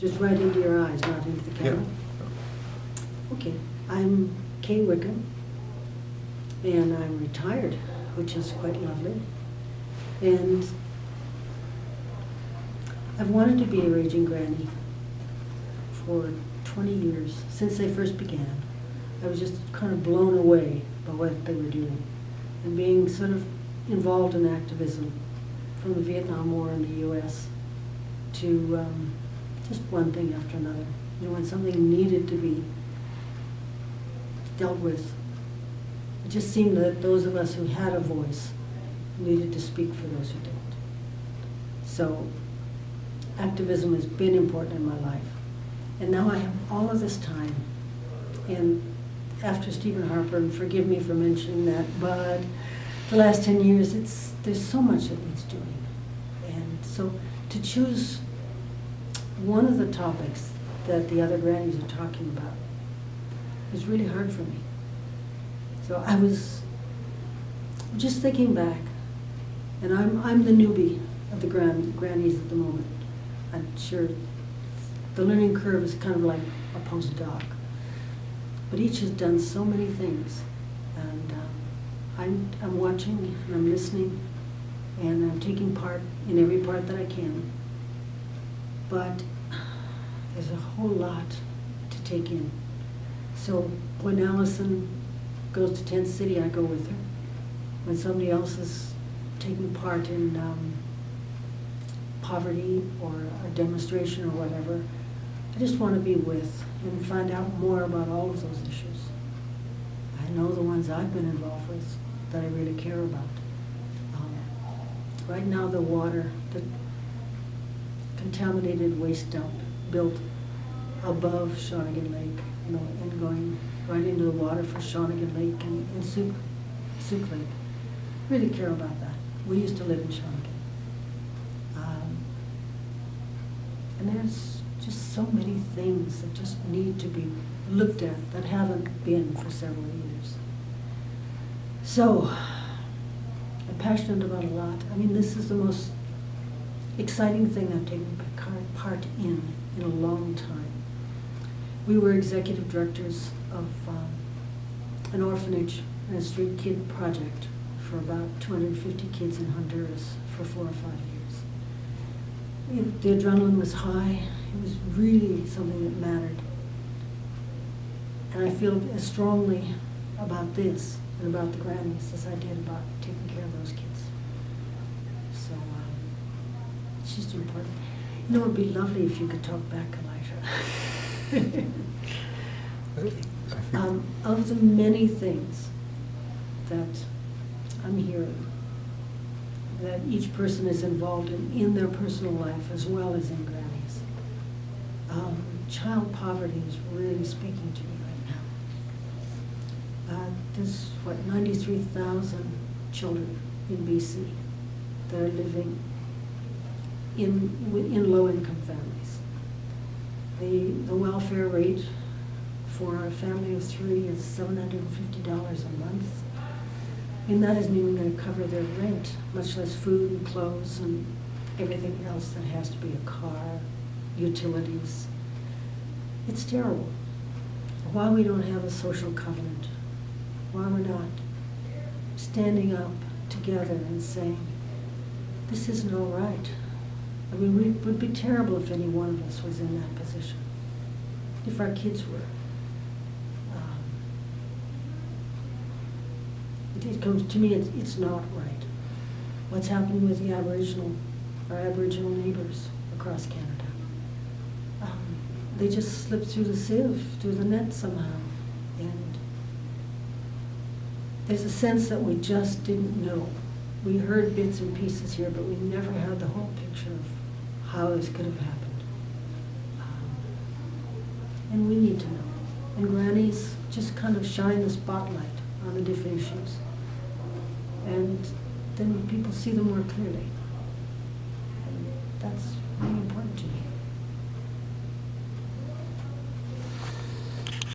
Just right into your eyes, not into the camera. Yeah. Okay, I'm Kay Wyckham, and I'm retired, which is quite lovely. And I've wanted to be a raging granny for 20 years, since they first began. I was just kind of blown away by what they were doing, and being sort of involved in activism from the Vietnam War in the US to just one thing after another. You know, when something needed to be dealt with, it just seemed that those of us who had a voice needed to speak for those who didn't. So activism has been important in my life. And now I have all of this time, and after Stephen Harper, and forgive me for mentioning that, but the last 10 years, there's so much that needs doing. And so to choose one of the topics that the other grannies are talking about is really hard for me. So I was just thinking back, and I'm the newbie of the grannies at the moment. I'm sure the learning curve is kind of like a postdoc, but each has done so many things, and I'm watching and I'm listening, and I'm taking part in every part that I can. But there's a whole lot to take in. So when Allison goes to Tent City, I go with her. When somebody else is taking part in poverty or a demonstration or whatever, I just want to be with and find out more about all of those issues. I know the ones I've been involved with that I really care about. Right now, the water, the contaminated waste dump built above Shawnigan Lake, you know, and going right into the water for Shawnigan Lake and Souk Lake. Really care about that. We used to live in Shawnigan. And there's just so many things that just need to be looked at that haven't been for several years. So, I'm passionate about a lot. I mean, this is the most exciting thing I've taken part in a long time. We were executive directors of an orphanage and a street kid project for about 250 kids in Honduras for 4 or 5 years. The adrenaline was high. It was really something that mattered. And I feel as strongly about this and about the grannies as I did about taking care of those kids. So it's just important. You know, it would be lovely if you could talk back, Elijah. Of the many things that I'm hearing that each person is involved in their personal life as well as in grannies, child poverty is really speaking to me right now. There's, 93,000 children in BC that are living in low-income families. The welfare rate for a family of 3 is $750 a month. And that isn't even going to cover their rent, much less food and clothes and everything else that has to be a car, utilities. It's terrible. Why we don't have a social covenant, why we're not standing up together and saying, this isn't all right. I mean, it would be terrible if any one of us was in that position, if our kids were. It comes to me, it's not right. What's happening with the our Aboriginal neighbors across Canada? They just slip through the sieve, through the net somehow. And there's a sense that we just didn't know. We heard bits and pieces here, but we never had the whole picture of how this could have happened. And we need to know. And grannies just kind of shine the spotlight on the different issues. And then people see them more clearly. And that's really important to me.